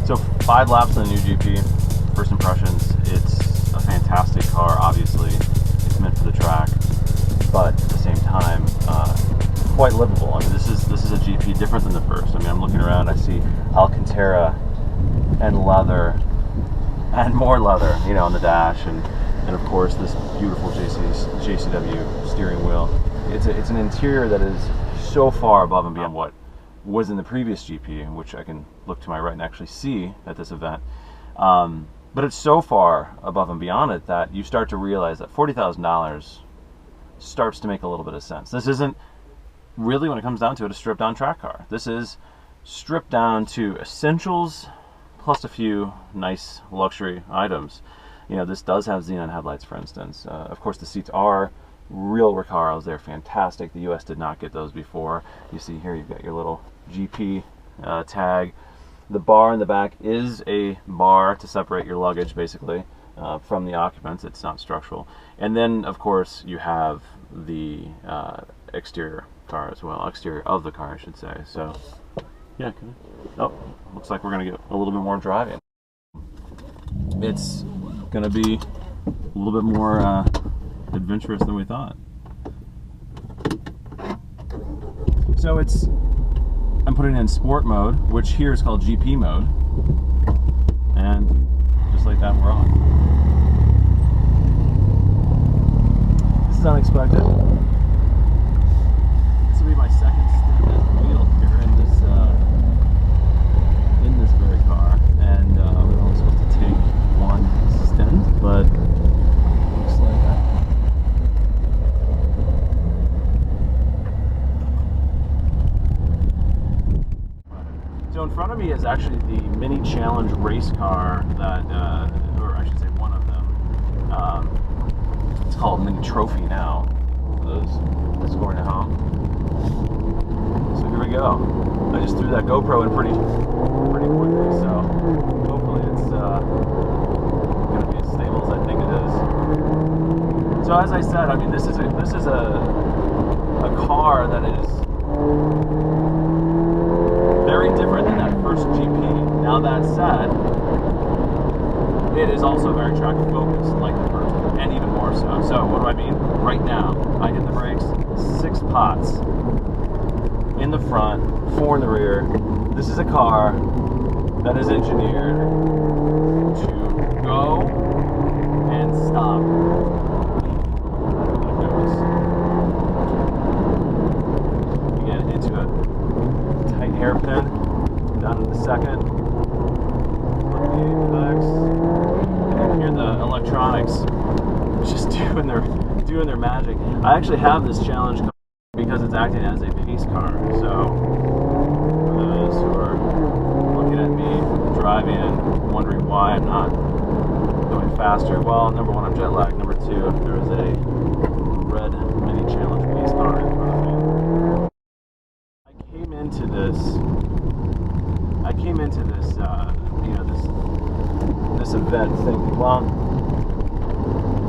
So 5 laps in the new GP. First impressions, it's a fantastic car. Obviously, it's meant for the track, but at the same time, quite livable. I mean, this is a GP different than the first. I mean, I'm looking around, I see Alcantara and leather and more leather, you know, on the dash, and of course this beautiful JCW steering wheel. It's an interior that is so far above and beyond what was in the previous GP, which I can look to my right and actually see at this event. But it's so far above and beyond it that you start to realize that $40,000 starts to make a little bit of sense. This isn't really, when it comes down to it, a stripped down track car. This is stripped down to essentials plus a few nice luxury items. You know, this does have xenon headlights, for instance. Of course, the seats are real Recaros. They're fantastic. The US did not get those before. You see here, you've got your little GP tag. The bar in the back is a bar to separate your luggage, basically, from the occupants. It's not structural. And then, of course, you have the exterior car as well. Exterior of the car, I should say. So, yeah. Oh, looks like we're going to get a little bit more driving. It's going to be a little bit more adventurous than we thought. So I'm putting it in sport mode, which here is called GP mode, and just like that, we're on. This is unexpected. This will be my second stint at the wheel here in this very car, and we're only supposed to take one stint, but looks like that. So in front of me is actually the Mini Challenge race car that, or I should say one of them. It's called Mini Trophy now, for those scoring at home. So here we go. I just threw that GoPro in pretty quickly, so hopefully it's going to be as stable as I think it is. So as I said, I mean, this is a car that is very different than that first GP. Now that said, it is also very track focused like the first one, and even more so. So what do I mean? Right now, I hit the brakes, 6 pots in the front, 4 in the rear. This is a car that is engineered to go and stop. Again, into a tight hairpin, down to the second, flip the apex, and you hear the electronics just doing their magic. I actually have this challenge car because it's acting as a pace car. So for those who are looking at me driving and wondering why I'm not going faster, well, number one, I'm jet lagged. Number two, there is a red Mini Challenge pace car in front of me. I came into this, this event thinking, well,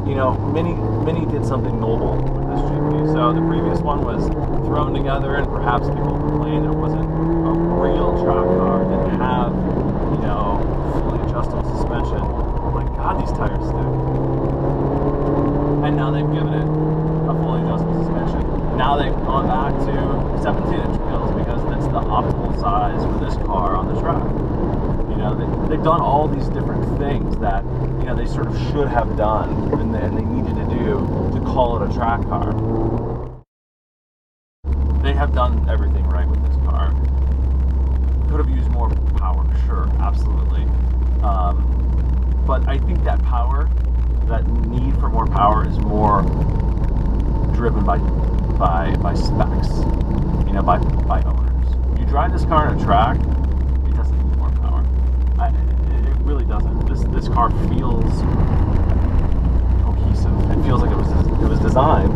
you know, Mini did something noble with this GP. So the previous one was thrown together, and perhaps people complained there wasn't a real track car. It didn't have, you know, fully adjustable suspension. Oh my God, these tires stick. And now they've given it a fully adjustable suspension. Now they've gone back to 17-inch wheels because that's the optimal size for this car on the track. You know, they've done all these different things that, you know, they sort of should have done and they needed to do to call it a track car. They have done everything right with this car. Could have used more power, sure, absolutely. But I think that power, that need for more power, is more driven by specs, you know, by owners. You drive this car on a track, it doesn't need more power. It really doesn't. This car feels cohesive. It feels like it was designed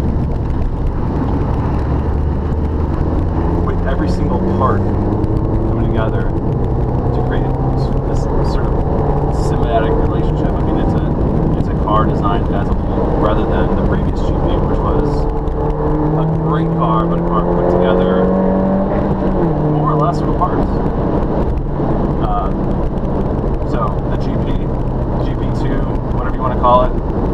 with every single part coming together to create this sort of symbiotic relationship. I mean, it's a car designed as a whole rather than the previous GP, which was a great car, but a car put together more or less from parts. So the GP, GP2, whatever you want to call it,